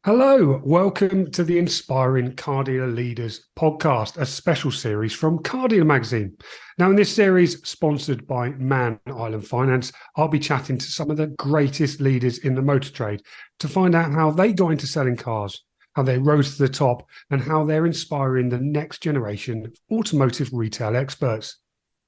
Hello, welcome to the Inspiring Car Dealer Leaders podcast, a special series from Car Dealer magazine. Now, in this series, sponsored by Man Island Finance, I'll be chatting to some of the greatest leaders in the motor trade to find out how they got into selling cars, how they rose to the top, and how they're inspiring the next generation of automotive retail experts.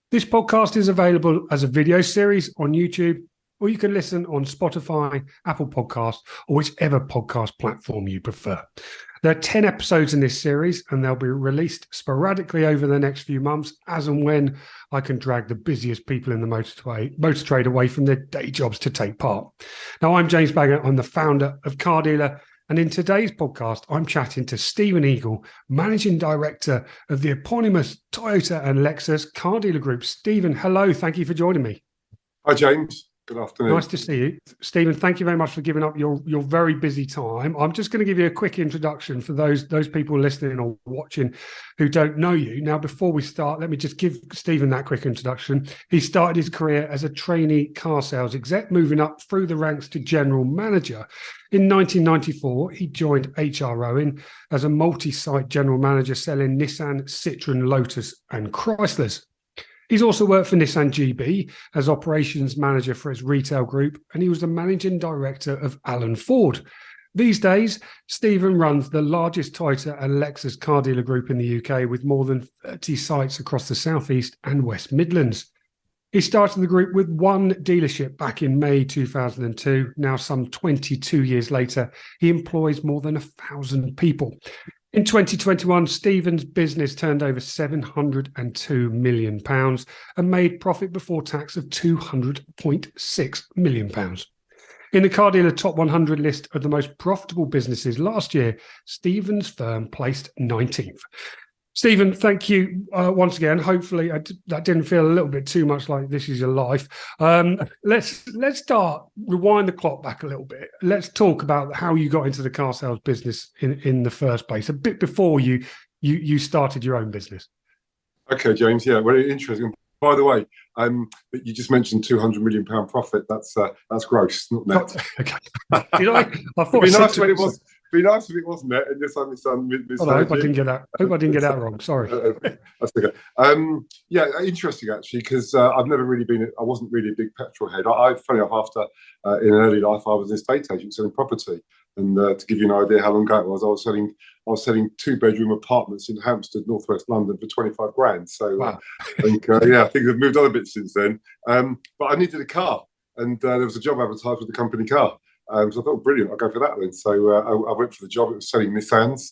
This podcast is available as a video series on YouTube, or you can listen on Spotify, Apple Podcasts, or whichever podcast platform you prefer. There are 10 episodes in this series, and they'll be released sporadically over the next few months, as and when I can drag the busiest people in the motor trade away from their day jobs to take part. Now, I'm James Baggett. I'm the founder of Car Dealer, and in today's podcast, I'm chatting to Steven Eagell, Managing Director of the eponymous Toyota and Lexus Car Dealer Group. Steven, hello. Thank you for joining me. Hi, James. Good afternoon. Nice to see you. Steven, thank you very much for giving up your very busy time. I'm just going to give you a quick introduction for those people listening or watching who don't know you. Now, before we start, let me just give Steven that quick introduction. He started his career as a trainee car sales exec, moving up through the ranks to general manager. In 1994, he joined HR Owen as a multi-site general manager selling Nissan, Citroen, Lotus and Chryslers. He's also worked for Nissan GB as operations manager for his retail group, and he was the managing director of Allen Ford. These days, Steven runs the largest Toyota and Lexus car dealer group in the UK with more than 30 sites across the South East and West Midlands. He started the group with one dealership back in May 2002. Now, some 22 years later, he employs more than 1,000 people. In 2021, Steven's business turned over £702 million and made profit before tax of £200.6 million. In the Car Dealer Top 100 list of the most profitable businesses last year, Steven's firm placed 19th. Steven, thank you once again. Hopefully that didn't feel a little bit too much like this is your life. Let's start, rewind the clock back a little bit. Let's talk about how you got into the car sales business in the first place, a bit before you started your own business. Okay, James. Yeah, very interesting. By the way, you just mentioned £200 million profit. That's gross, not net. Okay. Did I? I thought it'd be nice when it was. Be nice if it wasn't net, and just I hope I didn't get that. Hope I didn't get that wrong. Sorry. That's okay. Yeah, interesting actually, because I've never really been. I wasn't really a big petrol head. Funny enough, after in an early life, I was an estate agent selling property. And to give you an idea how long ago it was, I was selling 2-bedroom apartments in Hampstead, northwest London, for 25 grand. So wow. I think I've moved on a bit since then. But I needed a car, and there was a job advertised with the company car. So I thought, brilliant, I'll go for that then. So I went for the job. It was selling Nissans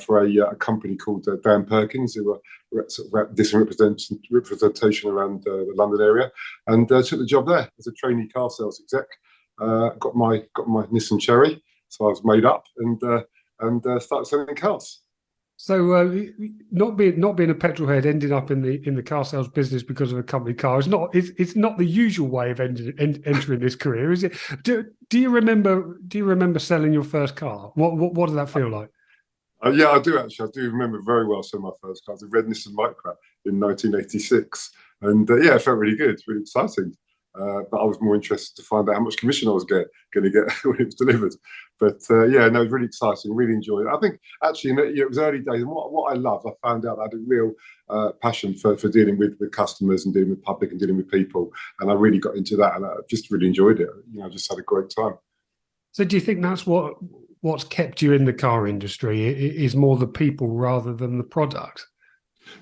for a company called Dan Perkins, who were sort of different representation around the London area, and took the job there as a trainee car sales exec. Got my Nissan Cherry, so I was made up and started selling cars. So not being a petrol head, ending up in the car sales business because of a company car is not it's not the usual way of entering this career, is it? Do you remember selling your first car? What did that feel like? Yeah, I do actually. I do remember very well selling my first car. It was a red Nissan Micra in 1986, and it felt really good, really exciting. But I was more interested to find out how much commission I was going to get when it was delivered. But it was really exciting, really enjoyed it. I think actually it was early days, and what I loved, I found out I had a real passion for dealing with customers and dealing with public and dealing with people, and I really got into that, and I just really enjoyed it. I just had a great time. So do you think that's what's kept you in the car industry? Is more the people rather than the product?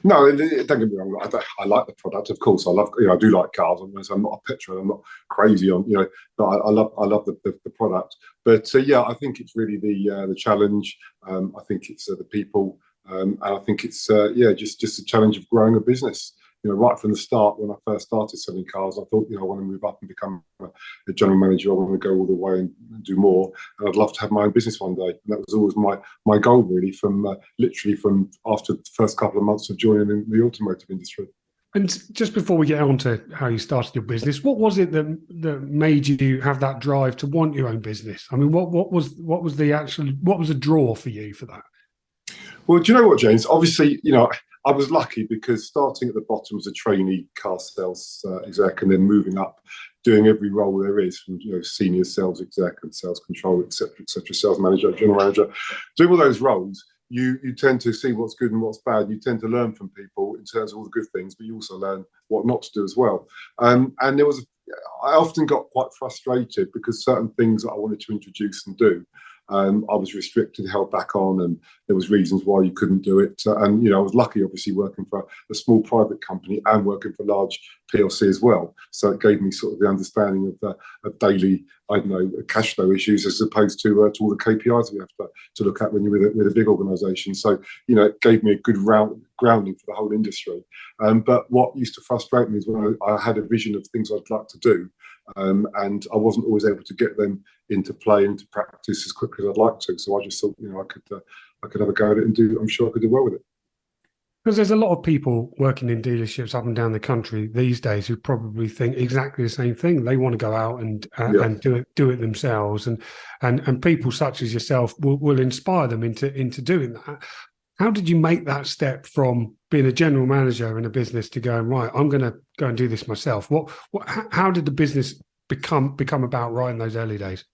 No, don't get me wrong. I like the product, of course. I love, I do like cars. I'm not a petrol. I'm not crazy on, but I love the product. But I think it's really the challenge. I think it's the people, and I think it's just a challenge of growing a business. Right from the start, when I first started selling cars, I thought, I want to move up and become a general manager. I want to go all the way and do more. And I'd love to have my own business one day. And that was always my goal, really, from after the first couple of months of joining in the automotive industry. And just before we get on to how you started your business, what was it that made you have that drive to want your own business? I mean, what was the draw for you for that? Well, do you know what, James? Obviously, I was lucky because starting at the bottom as a trainee car sales exec and then moving up, doing every role there is from senior sales exec and sales control, etc., sales manager, general manager, doing all those roles. You tend to see what's good and what's bad. You tend to learn from people in terms of all the good things, but you also learn what not to do as well. And I often got quite frustrated because certain things that I wanted to introduce and do, I was restricted, held back on, and there was reasons why you couldn't do it. And I was lucky, obviously, working for a small private company and working for a large PLC as well. So it gave me sort of the understanding of daily, cash flow issues as opposed to all the KPIs we have to look at when you're with a big organisation. So it gave me a good grounding for the whole industry. But what used to frustrate me is when I had a vision of things I'd like to do, and I wasn't always able to get them into play, into practice as quickly as I'd like to. So I just thought, I could have a go at it and I'm sure I could do well with it. Because there's a lot of people working in dealerships up and down the country these days who probably think exactly the same thing. They want to go out and do it themselves, and people such as yourself will inspire them into doing that. How did you make that step from being a general manager in a business to going, right, I'm going to go and do this myself? How did the business become about right in those early days?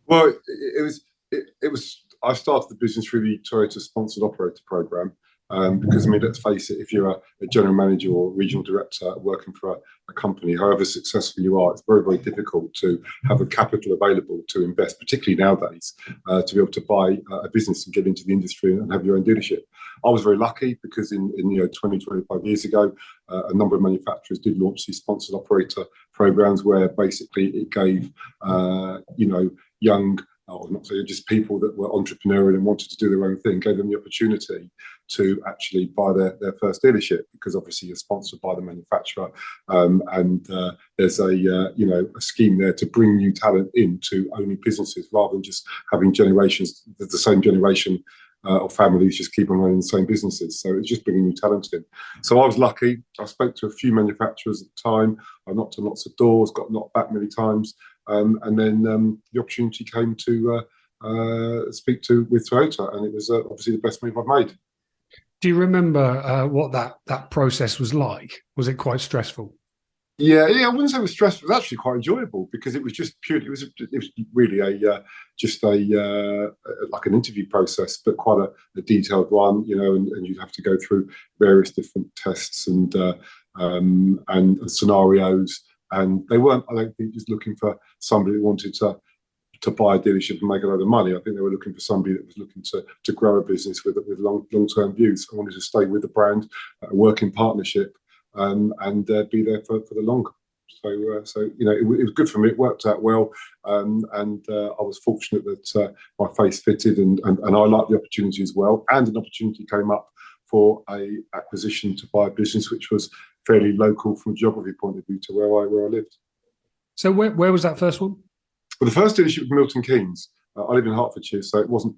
Well, it was. I started the business through the Toyota sponsored operator program. Because let's face it, if you're a general manager or regional director working for a company, however successful you are, it's very, very difficult to have the capital available to invest, particularly nowadays, to be able to buy a business and get into the industry and have your own dealership. I was very lucky because in 20, 25 years ago, a number of manufacturers did launch these sponsored operator programs where basically it gave, young, or not so just people that were entrepreneurial and wanted to do their own thing, gave them the opportunity to actually buy their first dealership, because obviously you're sponsored by the manufacturer, and there's a scheme there to bring new talent into owning businesses rather than just having generations, the same generation of families just keep on running the same businesses. So it's just bringing new talent in. So I was lucky. I spoke to a few manufacturers at the time. I knocked on lots of doors, got knocked back many times. And then the opportunity came to speak with Toyota, and it was obviously the best move I've made. Do you remember what that process was like? Was it quite stressful? Yeah, I wouldn't say it was stressful. It was actually quite enjoyable because it was just purely. It was really like an interview process, but quite a detailed one, and you'd have to go through various different tests and scenarios. And they weren't, I don't think, just looking for somebody who wanted to buy a dealership and make a lot of money. I think they were looking for somebody that was looking to grow a business with long-term views. I wanted to stay with the brand, work in partnership, and be there for the long. So it was good for me. It worked out well, and I was fortunate that my face fitted, and I liked the opportunity as well. And an opportunity came up for a acquisition to buy a business which was fairly local from a geography point of view to where I lived. So where was that first one? Well, the first dealership was Milton Keynes. I live in Hertfordshire, so it wasn't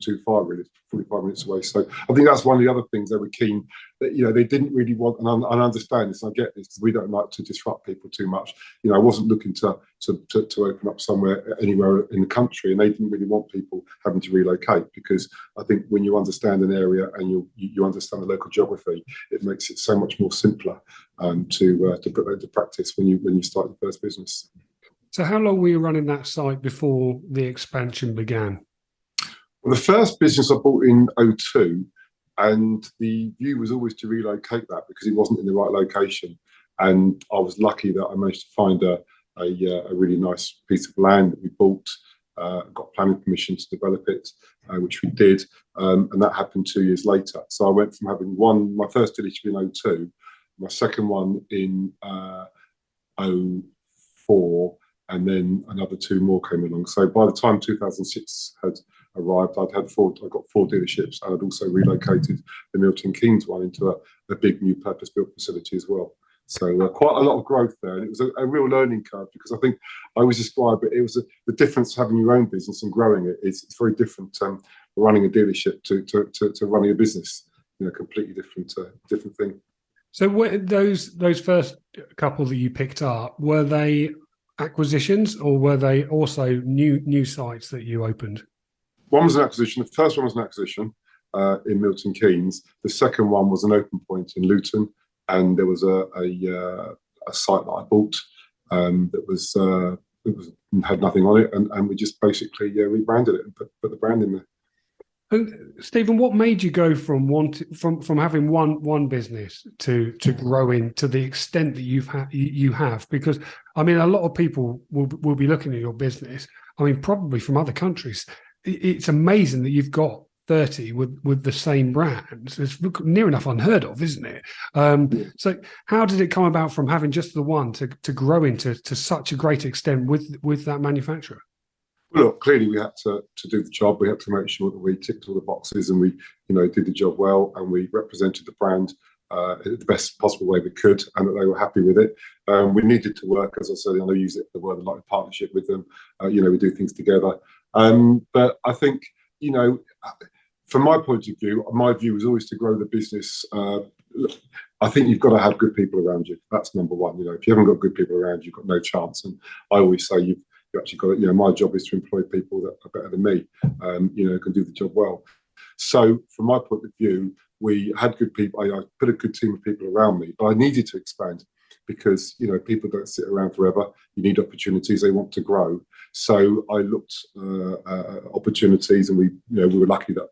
too far really, 45 minutes away. So I think that's one of the other things they were keen that they didn't really want, and I understand this, and I get this, because we don't like to disrupt people too much. I wasn't looking to open up somewhere anywhere in the country, and they didn't really want people having to relocate, because I think when you understand an area and you understand the local geography, it makes it so much more simpler to put that into practice when you start your first business. So how long were you running that site before the expansion began? Well, the first business I bought in 2002, and the view was always to relocate that because it wasn't in the right location. And I was lucky that I managed to find a really nice piece of land that we bought, got planning permission to develop it, which we did, and that happened 2 years later. So I went from having my first dealership in 2002, my second one in 2004, and then another two more came along. So by the time 2006 had arrived, I got 4 dealerships, and I'd also relocated the Milton Keynes one into a big new purpose-built facility as well. So quite a lot of growth there, and it was a real learning curve, because I think I always describe it. It was the difference having your own business and growing it. It's very different running a dealership to running a business. Completely different thing. So those first couple that you picked up, were they acquisitions, or were they also new sites that you opened? One was an acquisition. The first one was an acquisition. in Milton Keynes. The second one was an open point in Luton, and there was a site that I bought that had nothing on it, and we just basically rebranded it and put the brand in there. And Stephen, what made you go from having one business to growing to the extent that you have? Because I mean, a lot of people will be looking at your business. I mean, probably from other countries. It's amazing that you've got 30 with the same brands. It's near enough unheard of, isn't it? So how did it come about from having just the one to growing to such a great extent with that manufacturer? Well, look, clearly we had to do the job. We had to make sure that we ticked all the boxes and we, did the job well, and we represented the brand in the best possible way we could, and that they were happy with it. We needed to work, as I said, I use the word like a partnership with them. We do things together. But I think, from my point of view, my view was always to grow the business. I think you've got to have good people around you. That's number one. If you haven't got good people around you, you've got no chance. And I always say you actually got to, my job is to employ people that are better than me, can do the job well. So from my point of view, we had good people. I put a good team of people around me, but I needed to expand because, people don't sit around forever. You need opportunities. They want to grow. So I looked at opportunities, and we were lucky that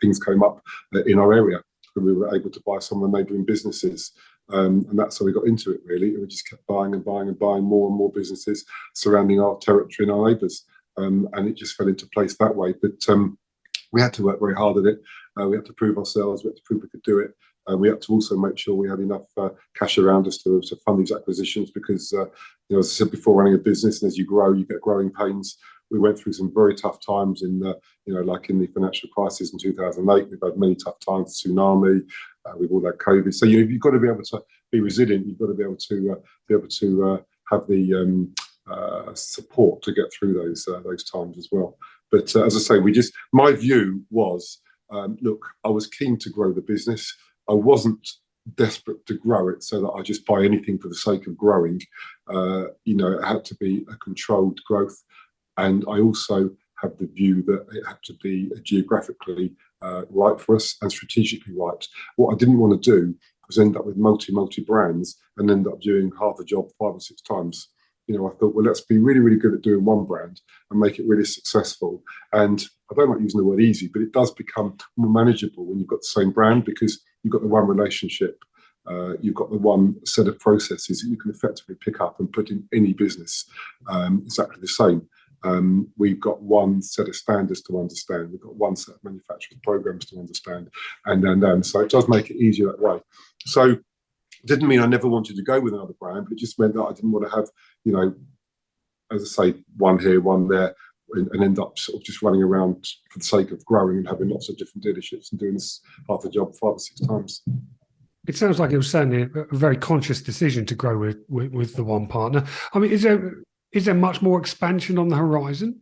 things came up in our area, and we were able to buy some of the neighbouring businesses. And that's how we got into it, really. And we just kept buying and buying and buying more and more businesses surrounding our territory and our neighbours. And it just fell into place that way. But we had to work very hard at it. We had to prove ourselves. We had to prove we could do it. We had to also make sure we had enough cash around us to fund these acquisitions because, as I said before, running a business, and as you grow, you get growing pains. We went through some very tough times in, like in the financial crisis in 2008. We've had many tough times, tsunami. We've all had COVID. So you've got to be able to be resilient. You've got to be able to have the support to get through those times as well. But as I say, my view was, look, I was keen to grow the business. I wasn't desperate to grow it so that I just buy anything for the sake of growing. It had to be a controlled growth. And I also have the view that it had to be geographically right for us and strategically right. What I didn't want to do was end up with multi brands and end up doing half the job 5 or 6 times. I thought, well, let's be really, really good at doing one brand and make it really successful. And I don't like using the word easy, but it does become more manageable when you've got the same brand because you've got the one relationship. You've got the one set of processes that you can effectively pick up and put in any business exactly the same. We've got one set of standards to understand. We've got one set of manufacturing programs to understand, and so it does make it easier that way. So it didn't mean I never wanted to go with another brand, but it just meant that I didn't want to have, as I say, one here, one there, and end up sort of just running around for the sake of growing and having lots of different dealerships and doing this half a job 5 or 6 times. It sounds like it was certainly a very conscious decision to grow with the one partner. I mean, is there much more expansion on the horizon?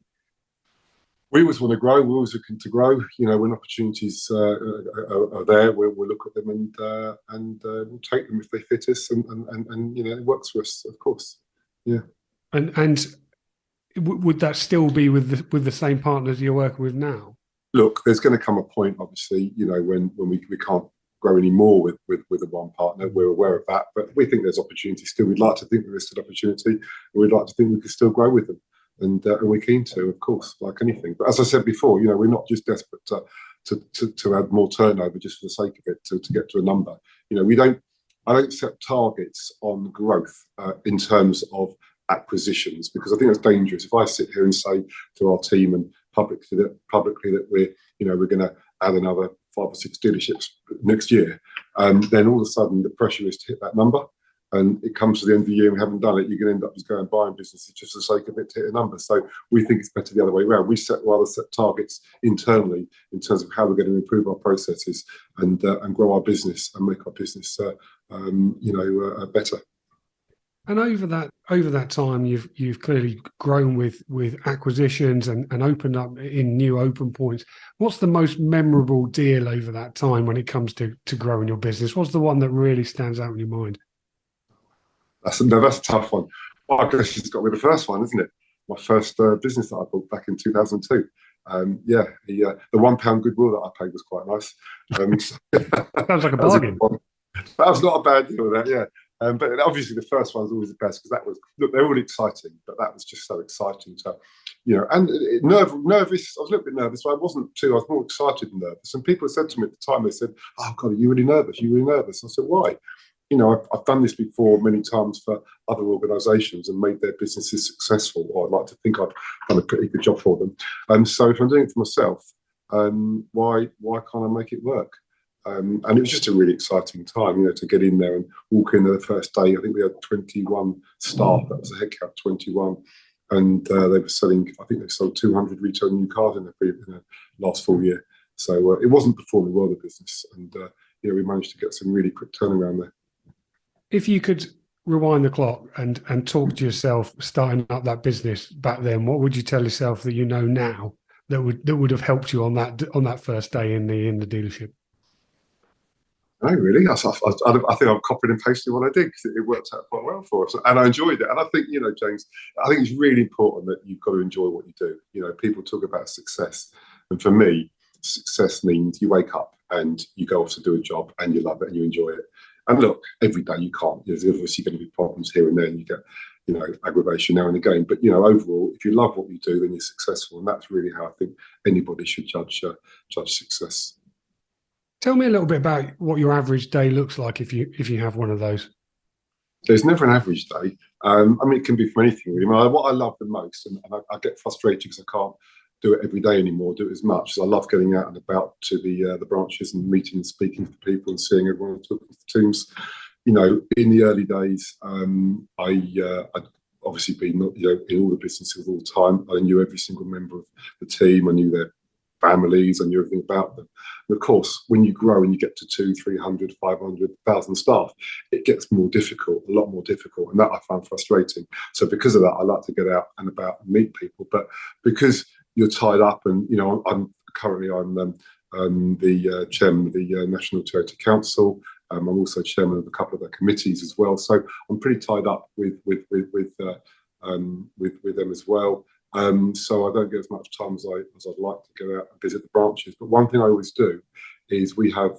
We always want to grow. We're always looking to grow. When opportunities are there, we'll look at them and we'll take them if they fit us and it works for us, of course. Yeah. And would that still be with the same partners you're working with now? Look, there's going to come a point, obviously, when we can't grow any more with the one partner. We're aware of that, but we think there's opportunity still. We'd like to think there is still opportunity, and we'd like to think we can still grow with them. And we're keen to, of course, like anything. But as I said before, we're not just desperate to add more turnover just for the sake of it, to get to a number. I don't set targets on growth in terms of acquisitions, because I think that's dangerous. If I sit here and say to our team and publicly that we're going to add another 5 or 6 dealerships next year, then all of a sudden the pressure is to hit that number. And it comes to the end of the year and we haven't done it, you're going to end up just going and buying businesses just for the sake of it to hit a number. So we think it's better the other way around. We set targets internally in terms of how we're going to improve our processes and grow our business and make our business better. And over that time, you've clearly grown with acquisitions and opened up in new open points. What's the most memorable deal over that time when it comes to growing your business? What's the one that really stands out in your mind? That's a tough one. Well, I guess it's got to be the first one, isn't it? My first business that I bought back in 2002. the £1 goodwill that I paid was quite nice. Sounds like a bargain. That was not a bad deal, that, yeah. But obviously the first one was always the best because that was, look, they're all exciting, but that was just so exciting. So, and nervous. I was a little bit nervous, but I wasn't too. I was more excited than nervous. And people said to me at the time, they said, "Oh God, are you really nervous? You're really nervous?" I said, "Why?" I've done this before many times for other organisations and made their businesses successful, or I'd like to think I've done a pretty good job for them. So if I'm doing it for myself, why can't I make it work? And it was just a really exciting time, to get in there and walk in there the first day. I think we had 21 staff. That was a headcount, 21. And they were selling, I think they sold 200 retail new cars in the last full year. So it wasn't performing well, the business. And, we managed to get some really quick turnaround there. If you could rewind the clock and talk to yourself starting up that business back then, what would you tell yourself that you know now that would have helped you on that first day in the dealership? No, really. I think I've copied and pasted what I did because it worked out quite well for us, and I enjoyed it. And I think, James, I think it's really important that you've got to enjoy what you do. People talk about success, and for me, success means you wake up and you go off to do a job and you love it and you enjoy it. And look, every day you can't. There's obviously going to be problems here and there, and you get, aggravation now and again. But overall, if you love what you do, then you're successful, and that's really how I think anybody should judge success. Tell me a little bit about what your average day looks like if you have one of those. There's never an average day. It can be from anything really. What I love the most, and I get frustrated because I can't do it every day anymore, do it as much, as I love getting out and about to the branches and meeting and speaking to people and seeing everyone and talking to the teams. In the early days, I'd obviously been in all the businesses all the time. I knew every single member of the team. I knew their families, I knew everything about them. And of course, when you grow and you get to 200, 300, 500, 1,000 staff, it gets more difficult, a lot more difficult, and that I find frustrating. So because of that, I like to get out and about and meet people. But because you're tied up, and I'm the chairman of the National Toyota Council. I'm also chairman of a couple of the committees as well. So I'm pretty tied up with them as well. So I don't get as much time as I'd like to go out and visit the branches. But one thing I always do is we have,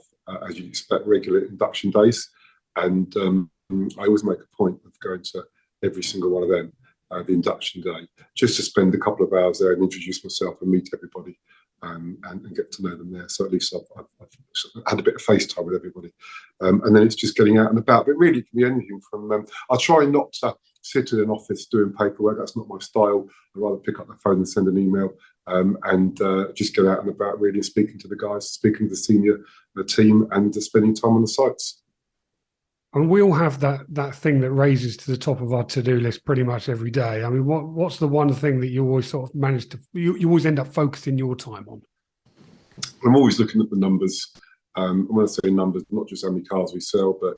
as you'd expect, regular induction days, and I always make a point of going to every single one of them, the induction day, just to spend a couple of hours there and introduce myself and meet everybody, and get to know them there. So at least I've had a bit of face time with everybody, and then it's just getting out and about. But really, it can be anything from. I try not to sit in an office doing paperwork. That's not my style. I'd rather pick up the phone and send an email, and just get out and about, really speaking to the guys, speaking to the senior team, and spending time on the sites. And we all have that thing that raises to the top of our to-do list pretty much every day. What's the one thing that you always sort of manage to, you always end up focusing your time on? I'm always looking at the numbers. When I say numbers, not just how many cars we sell, but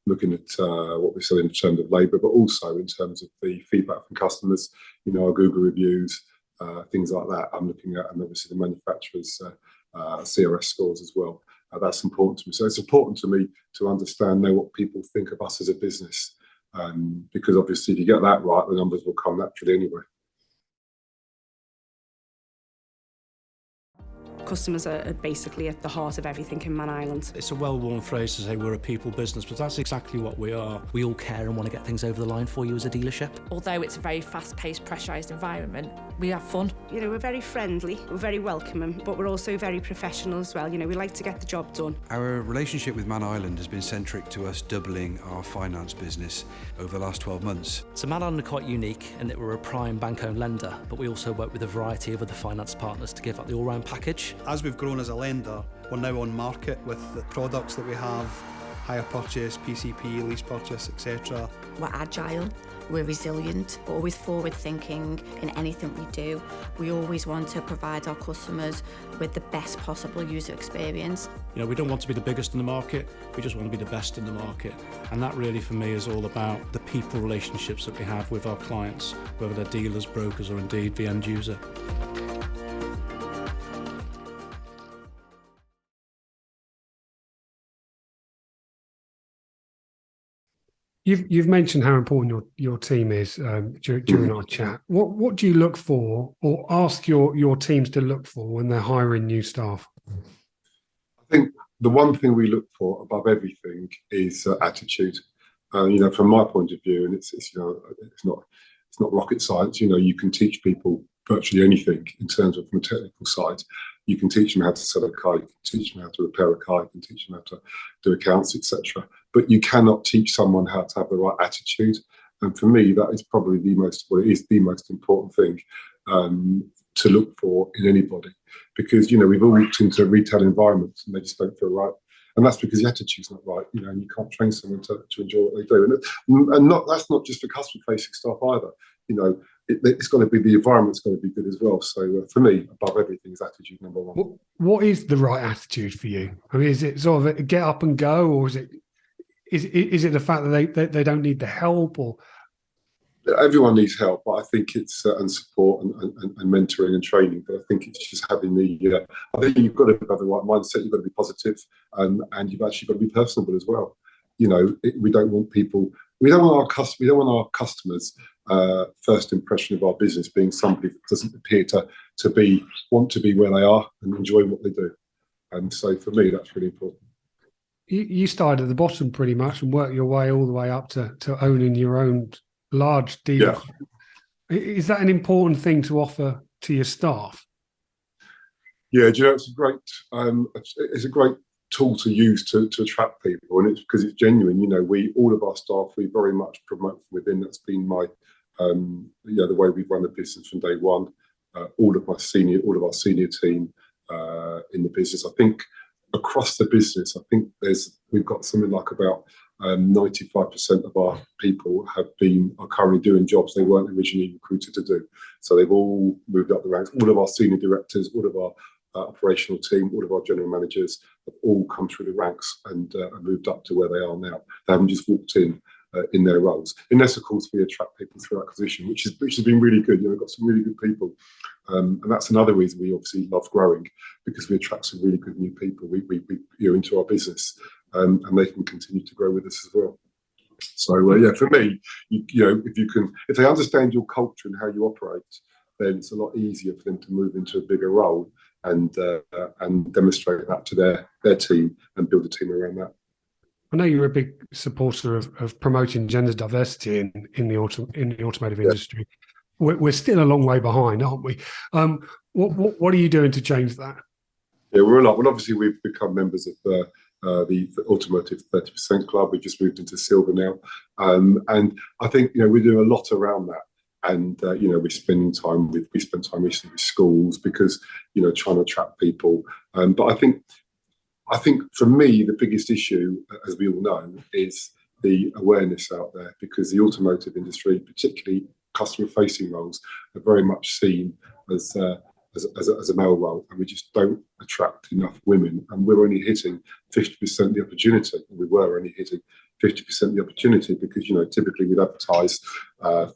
looking at what we sell in terms of labour, but also in terms of the feedback from customers. Our Google reviews, things like that. I'm looking at, and obviously the manufacturers' CRS scores as well. That's important to me. So it's important to me to know what people think of us as a business, because obviously if you get that right, the numbers will come naturally anyway. Customers are basically at the heart of everything in Man Island. It's a well-worn phrase to say we're a people business, but that's exactly what we are. We all care and want to get things over the line for you as a dealership. Although it's a very fast-paced, pressurised environment, we have fun. We're very friendly, we're very welcoming, but we're also very professional as well. We like to get the job done. Our relationship with Man Island has been centric to us doubling our finance business over the last 12 months. So Man Island are quite unique in that we're a prime bank-owned lender, but we also work with a variety of other finance partners to give up the all-round package. As we've grown as a lender, we're now on market with the products that we have: hire purchase, PCP, lease purchase, etc. We're agile, we're resilient, we're always forward thinking in anything we do. We always want to provide our customers with the best possible user experience. We don't want to be the biggest in the market, we just want to be the best in the market. And that really for me is all about the people relationships that we have with our clients, whether they're dealers, brokers, or indeed the end user. You've mentioned how important your team is during our chat. What do you look for, or ask your teams to look for when they're hiring new staff? I think the one thing we look for above everything is attitude. From my point of view, and it's not rocket science. You can teach people virtually anything in terms of from a technical side. You can teach them how to sell a car, you can teach them how to repair a car, you can teach them how to do accounts, etc. But you cannot teach someone how to have the right attitude. And for me, that is probably the most important thing to look for in anybody. Because, we've all walked into retail environments and they just don't feel right. And that's because the attitude's not right, and you can't train someone to enjoy what they do. And that's not just for customer-facing staff either. It's got to be, the environment's got to be good as well. So for me, above everything is attitude number one. What is the right attitude for you? I mean, is it sort of a get up and go, or is it the fact that they don't need the help? Or everyone needs help, but I think it's and support and mentoring and training. But I think it's just having the. I think you've got to have the right mindset. You've got to be positive, and you've actually got to be personable as well. We don't want people. We don't want our customers' first impression of our business being somebody that doesn't appear to want to be where they are and enjoy what they do. And so for me, that's really important. You started at the bottom pretty much and worked your way all the way up to owning your own large dealer. Yeah. Is that an important thing to offer to your staff? Yeah, it's a great tool to use to attract people, and it's because it's genuine. All of our staff, we very much promote from within. That's been my the way we've run the business from day one. All of our senior team in the business. I think across the business, we've got something like about 95% of our people are currently doing jobs they weren't originally recruited to do. So they've all moved up the ranks. All of our senior directors, all of our operational team, all of our general managers have all come through the ranks and moved up to where they are now. They haven't just walked in their roles. Unless, of course, we attract people through acquisition, which has been really good. We've got some really good people. And that's another reason we obviously love growing, because we attract some really good new people into our business, and they can continue to grow with us as well. So for me, if they understand your culture and how you operate, then it's a lot easier for them to move into a bigger role and demonstrate that to their team and build a team around that. I know you're a big supporter of promoting gender diversity in the automotive industry. We're still a long way behind, aren't we? What are you doing to change that? Yeah, we're a lot. Well, obviously, we've become members of the Automotive 30% Club. We've just moved into Silver now. And I think, we're doing a lot around that. And, we spend time recently with schools because, trying to attract people. But I think for me, the biggest issue, as we all know, is the awareness out there, because the automotive industry, particularly customer-facing roles, are very much seen as a male role, and we just don't attract enough women. And we're only hitting 50% of the opportunity. We were only hitting 50% of the opportunity because, typically we'd advertise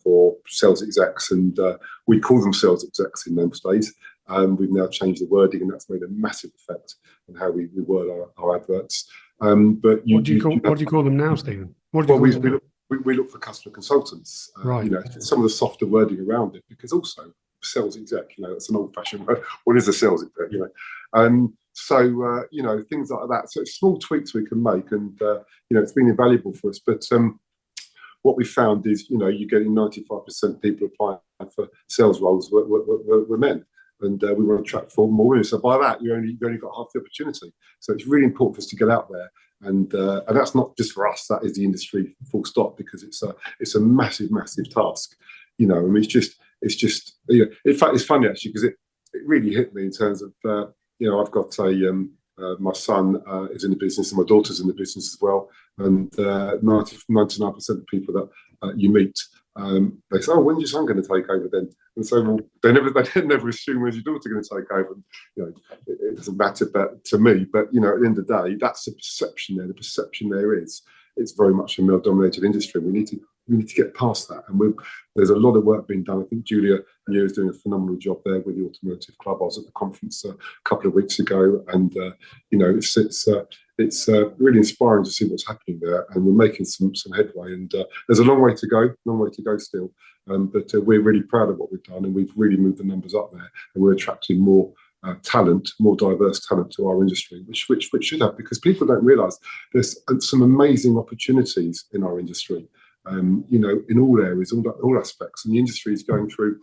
for sales execs, and we call them sales execs in those days. We've now changed the wording, and that's made a massive effect on how we word our adverts. But what do you call them now, Stephen? We look for customer consultants. Right. Some of the softer wording around it, because also sales exec, that's an old-fashioned word. What is a sales exec? So things like that. So small tweaks we can make, and it's been invaluable for us. But what we found is, you're getting 95% people applying for sales roles were men. And we want to attract more women. So by that, you only got half the opportunity. So it's really important for us to get out there, and that's not just for us. That is the industry, full stop, because it's a massive task. It's just. In fact, it's funny actually, because it really hit me in terms of I've got my son is in the business and my daughter's in the business as well, and 99% of people that you meet. They say, "Oh, when's your son going to take over then?" And so, well, they never assume when's your daughter going to take over. It doesn't matter to me, but at the end of the day, that's the perception there. The perception there is it's very much a male-dominated industry. We need to get past that, and there's a lot of work being done. I think Julia Muir is doing a phenomenal job there with the Automotive Club. I was at the conference a couple of weeks ago, and it's really inspiring to see what's happening there, and we're making some headway. And there's a long way to go still. But we're really proud of what we've done, and we've really moved the numbers up there, and we're attracting more talent, more diverse talent to our industry, which should have, because people don't realise there's some amazing opportunities in our industry. In all areas, all aspects, and the industry is going through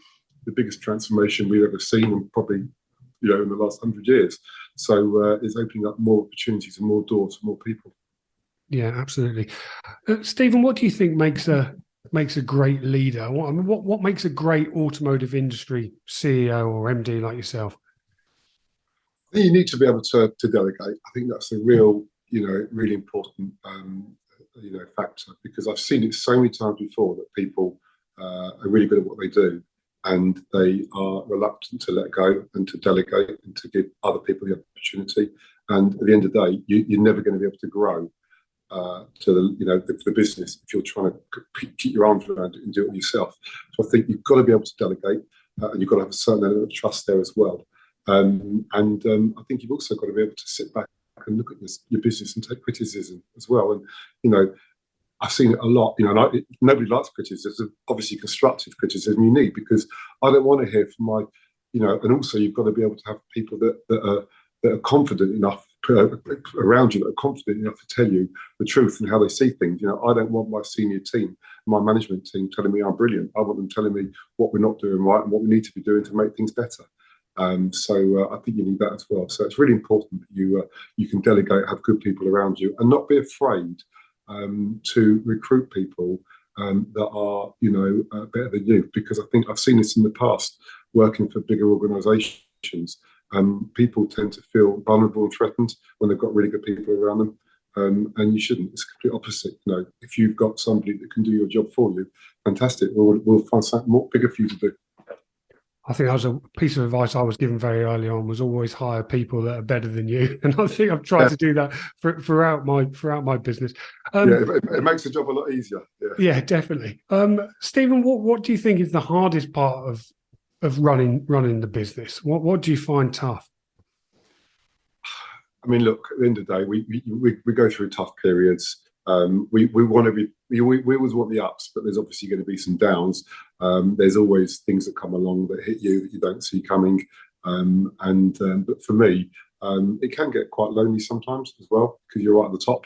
the biggest transformation we've ever seen, and probably in the last 100 years. So it's opening up more opportunities and more doors for more people. Yeah, absolutely. Stephen, what do you think makes a great leader? What makes a great automotive industry CEO or MD like yourself? I think you need to be able to delegate. I think that's a real, really important, factor, because I've seen it so many times before that people are really good at what they do, and they are reluctant to let go and to delegate and to give other people the opportunity. And at the end of the day, you're never going to be able to grow to the business if you're trying to keep your arms around it and do it yourself. So I think you've got to be able to delegate, and you've got to have a certain element of trust there as well. I think you've also got to be able to sit back and look at your business and take criticism as well. And I've seen it a lot. Nobody likes criticism. Obviously, constructive criticism you need, because I don't want to hear from my, and also you've got to be able to have people that are confident enough around you, that are confident enough to tell you the truth and how they see things. I don't want my senior team, my management team, telling me I'm brilliant. I want them telling me what we're not doing right and what we need to be doing to make things better. So I think you need that as well. So it's really important that you can delegate, have good people around you, and not be afraid to recruit people that are better than you, because I think I've seen this in the past working for bigger organisations. People tend to feel vulnerable and threatened when they've got really good people around them, and you shouldn't. It's the complete opposite. If you've got somebody that can do your job for you, fantastic. We'll find something more bigger for you to do. I think that was a piece of advice I was given very early on, was always hire people that are better than you. And I think I've tried to do that throughout my business. It makes the job a lot easier. Yeah, definitely. Stephen, what do you think is the hardest part of running the business? What do you find tough? I mean, look, at the end of the day, we go through tough periods. We always want the ups, but there's obviously going to be some downs. There's always things that come along that hit you that you don't see coming. But for me, it can get quite lonely sometimes as well, because you're right at the top.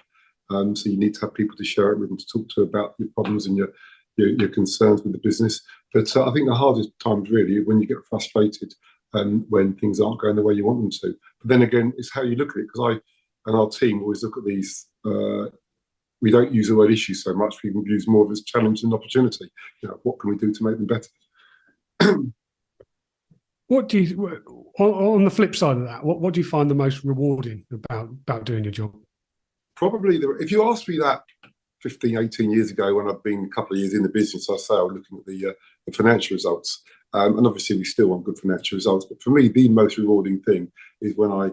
So you need to have people to share it with and to talk to about your problems and your concerns with the business. But I think the hardest times really when you get frustrated and when things aren't going the way you want them to. But then again, it's how you look at it, because I and our team always look at these. We don't use the word issue so much. We can use more of as challenge and opportunity. What can we do to make them better? What do you, on the flip side of that, what do you find the most rewarding about doing your job? Probably, if you asked me that 15, 18 years ago, when I've been a couple of years in the business, I say I was looking at the financial results. And obviously we still want good financial results. But for me, the most rewarding thing is when I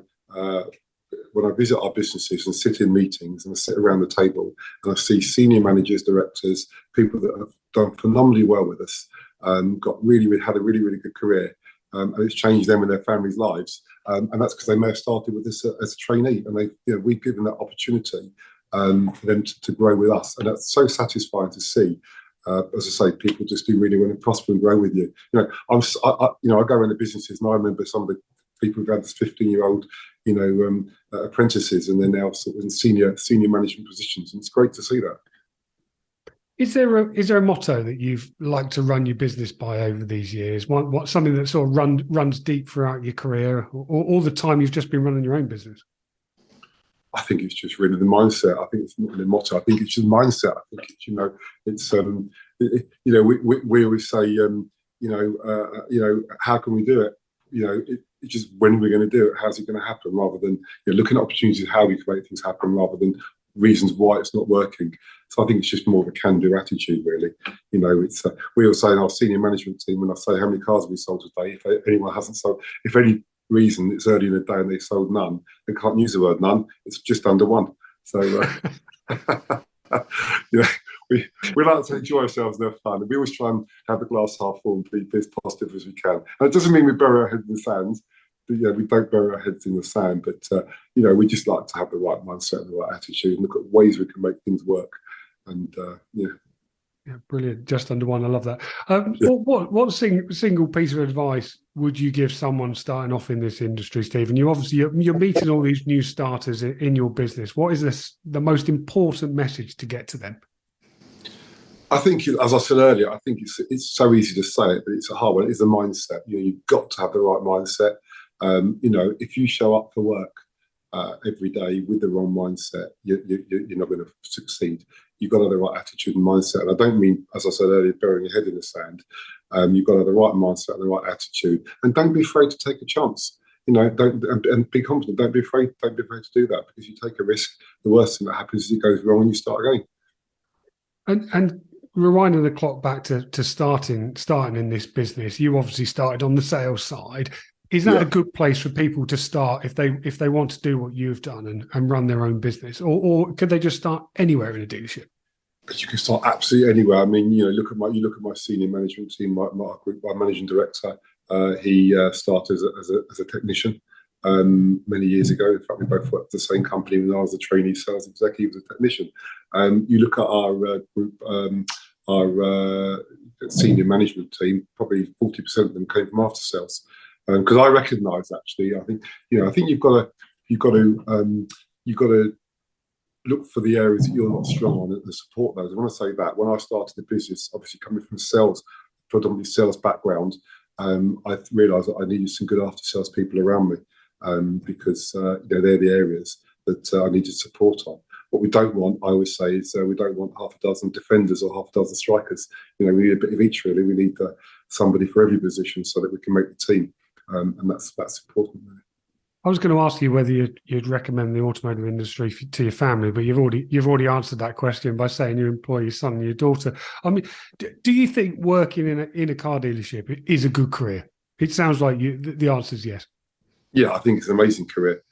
visit our businesses and sit in meetings and I sit around the table and I see senior managers, directors, people that have done phenomenally well with us, had a really, really good career, and it's changed them and their families' lives. And that's because they may have started with us as a trainee, and we've given that opportunity for them to grow with us, and that's so satisfying to see. As I say, people just do really well and prosper and grow with you. I go around the businesses and I remember some of the people who've had this 15-year-old, apprentices, and they're now sort of in senior management positions, and it's great to see that. Is there a motto that you've liked to run your business by over these years? What something that sort of runs deep throughout your career, or all the time you've just been running your own business? I think it's just really the mindset. I think it's not really a motto. I think it's just mindset. I think it's we always say how can we do it? It's just when are we going to do it? How's it going to happen? Rather than looking at opportunities, how we can make things happen, rather than reasons why it's not working. So I think it's just more of a can-do attitude, really. It's we all say in our senior management team, when I say how many cars have we sold today, if anyone hasn't sold, if any reason it's early in the day and they sold none, they can't use the word none. It's just under one. So we like to enjoy ourselves and have fun, and we always try and have the glass half full and be as positive as we can. And it doesn't mean we bury our head in the sand, we don't bury our heads in the sand, but we just like to have the right mindset and the right attitude, and look at ways we can make things work. And yeah, brilliant. Just under one. I love that. What single piece of advice would you give someone starting off in this industry, Stephen? You're meeting all these new starters in your business. What is the most important message to get to them? I think, as I said earlier, I think it's so easy to say it, but it's a hard one. It's a mindset. You've got to have the right mindset. If you show up for work every day with the wrong mindset, you're not going to succeed. You've got to have the right attitude and mindset. And I don't mean, as I said earlier, burying your head in the sand. You've got to have the right mindset and the right attitude. And don't be afraid to take a chance. Don't be confident. Don't be afraid. Don't be afraid to do that, because you take a risk. The worst thing that happens is it goes wrong and you start again. And rewinding the clock back to starting in this business, you obviously started on the sales side. Is that a good place for people to start if they want to do what you've done and run their own business, or could they just start anywhere in a dealership? You can start absolutely anywhere. I mean, look at my senior management team. My managing director, he started as a technician many years ago. In fact, we both worked at the same company when I was a trainee sales executive. He was a technician. You look at our group, our senior management team. Probably 40% of them came from after sales. Because I recognise, actually, I think you've got to look for the areas that you're not strong on and support those. I want to say that when I started the business, obviously coming from sales, predominantly sales background, I realised that I needed some good after sales people around me, because they're the areas that I needed support on. What we don't want, I always say, is we don't want half a dozen defenders or half a dozen strikers. We need a bit of each, really. We need somebody for every position so that we can make the team. And that's important. I was going to ask you whether you'd recommend the automotive industry to your family, but you've already answered that question by saying you employ your son and your daughter. I mean, do you think working in a car dealership is a good career? It sounds like the answer is yes. Yeah, I think it's an amazing career.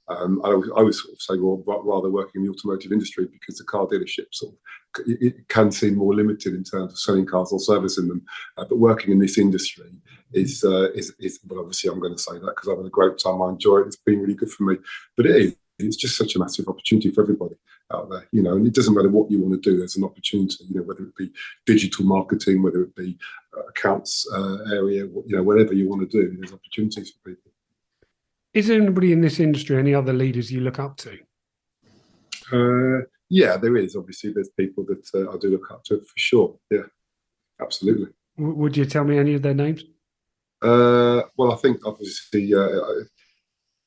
I always sort of say, well, rather working in the automotive industry, because the car dealership it can seem more limited in terms of selling cars or servicing them. But working in this industry is well, obviously I'm going to say that because I've had a great time. I enjoy it. It's been really good for me. But it's just such a massive opportunity for everybody out there, and it doesn't matter what you want to do. There's an opportunity, whether it be digital marketing, whether it be accounts area, whatever you want to do, there's opportunities for people. Is there anybody in this industry, any other leaders you look up to? Yeah, there is. Obviously, there's people that I do look up to for sure. Yeah, absolutely. Would you tell me any of their names? Well, I think obviously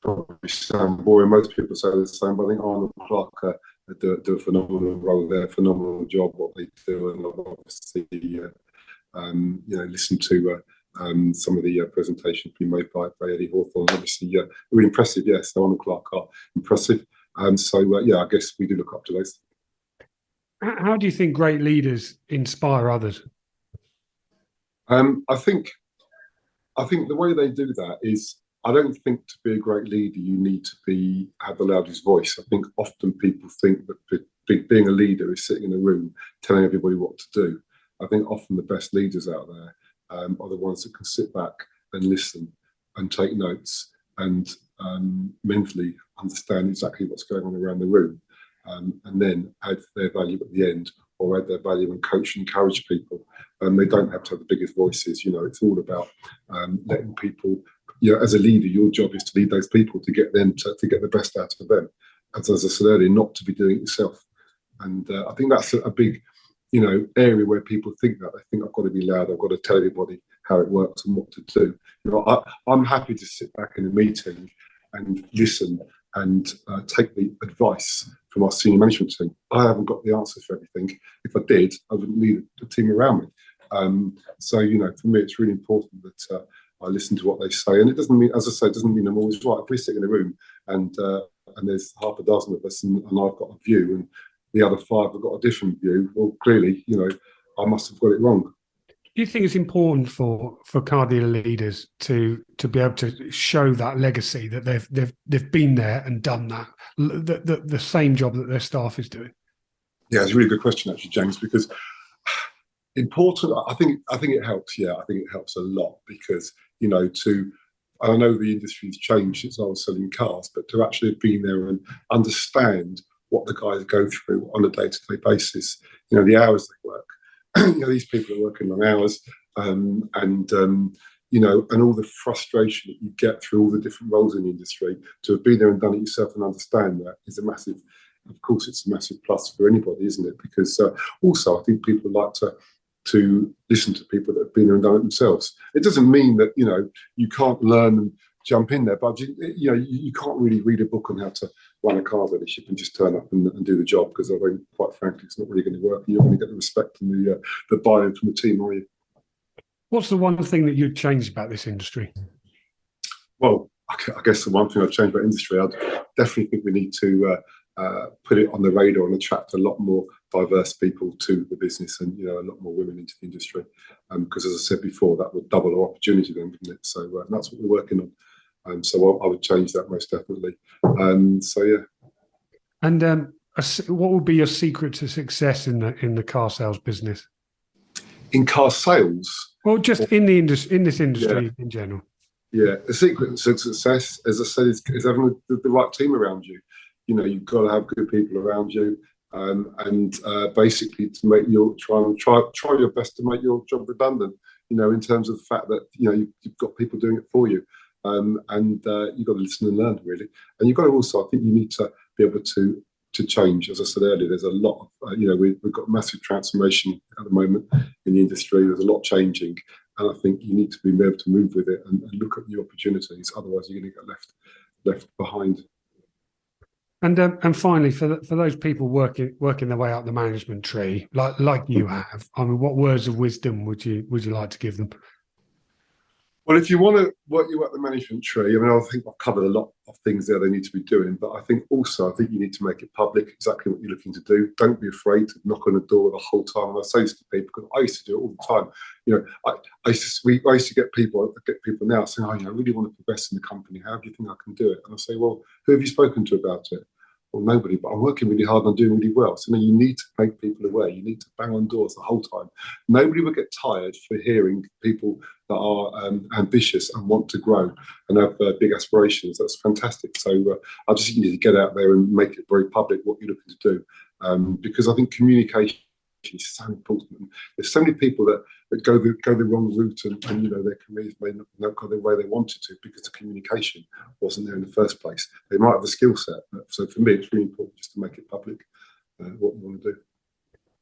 probably sound boring. Most people say the same, but I think Arnold Clark do a phenomenal role there, phenomenal job what they do, and obviously listen to some of the presentations being made by Eddie Hawthorne. Obviously, really impressive. Yes, Arnold Clark are impressive. I guess we do look up to those. How do you think great leaders inspire others? I think the way they do that is, I don't think to be a great leader you need to have the loudest voice. I think often people think that being a leader is sitting in a room telling everybody what to do. I think often the best leaders out there are the ones that can sit back and listen and take notes and mentally understand exactly what's going on around the room, and then add their value at the end, or add their value and coach and encourage people. They don't have to have the biggest voices. It's all about letting people, as a leader, your job is to lead those people to get them to get the best out of them. As I said earlier, not to be doing it yourself. And I think that's a big, area where people think that. They think I've got to be loud, I've got to tell everybody how it works and what to do. I'm happy to sit back in a meeting and listen and take the advice from our senior management team. I haven't got the answer for everything. If I did, I wouldn't need a team around me. For me, it's really important that I listen to what they say. And it doesn't mean, as I say, it doesn't mean I'm always right. If we sit in a room and there's half a dozen of us and I've got a view and the other five have got a different view, well, clearly, I must have got it wrong. Do you think it's important for car dealer leaders to be able to show that legacy, that they've been there and done that, the same job that their staff is doing? Yeah, it's a really good question, actually, James, because important. I think it helps. Yeah, I think it helps a lot because I know the industry's changed since I was selling cars, but to actually have been there and understand what the guys go through on a day-to-day basis, the hours they work, these people are working long hours, and all the frustration that you get through all the different roles in the industry, to have been there and done it yourself and understand that is a massive, of course, it's a massive plus for anybody, isn't it? Because also I think people like to listen to people that have been there and done it themselves. It doesn't mean that, you can't learn and jump in there, but you can't really read a book on how to run a car dealership and just turn up and do the job, because I think, quite frankly, it's not really going to work. You're not going to get the respect and the buy-in from the team, are you? What's the one thing that you'd change about this industry? Well, I guess the one thing I'd change about industry, I'd definitely think we need to put it on the radar and attract a lot more diverse people to the business, and a lot more women into the industry, because as I said before, that would double our opportunity then, wouldn't it? So that's what we're working on. So I would change that most definitely. So yeah. And what would be your secret to success in the car sales business? In car sales? Well, just in this industry in general. Yeah, the secret to success, as I said, is having the right team around you. You've got to have good people around you, and basically to make try your best to make your job redundant. In terms of the fact that you've got people doing it for you, and you've got to listen and learn, really. And you've got to also, I think, you need to be able to change. As I said earlier, there's a lot of we've got massive transformation at the moment in the industry. There's a lot changing, and I think you need to be able to move with it and look at new opportunities. Otherwise, you're going to get left behind. And finally, for those people working their way up the management tree, like you have, I mean, what words of wisdom would you like to give them? Well, if you want to work your way up the management tree, I mean, I think I've covered a lot of things there they need to be doing, but I think you need to make it public exactly what you're looking to do. Don't be afraid to knock on the door the whole time. And I say this to people because I used to do it all the time. I used to get people now saying, I really want to progress in the company. How do you think I can do it? And I say, well, who have you spoken to about it? Well, nobody, but I'm working really hard and I'm doing really well. So you need to make people aware. You need to bang on doors the whole time. Nobody will get tired for hearing people that are ambitious and want to grow and have big aspirations. That's fantastic. So I just think you need to get out there and make it very public what you're looking to do, because I think communication is so important. There's so many people that go the wrong route, and their careers may not go the way they wanted to because the communication wasn't there in the first place. They might have the skill set, so for me, it's really important just to make it public what you want to do.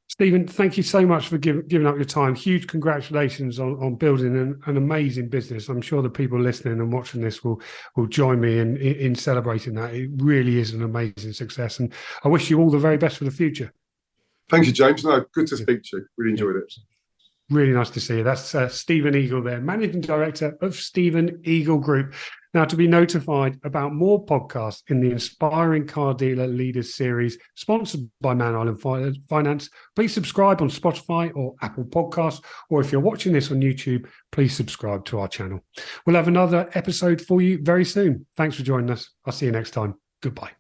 Stephen, thank you so much for giving up your time. Huge congratulations on building an amazing business. I'm sure the people listening and watching this will join me in celebrating that. It really is an amazing success, and I wish you all the very best for the future. Thank you, James. No, good to speak to you. Really enjoyed it. Really nice to see you. That's Steven Eagell there, Managing Director of Steven Eagell Group. Now, to be notified about more podcasts in the Inspiring Car Dealer Leaders series, sponsored by Man Island Finance, please subscribe on Spotify or Apple Podcasts, or if you're watching this on YouTube, please subscribe to our channel. We'll have another episode for you very soon. Thanks for joining us. I'll see you next time. Goodbye.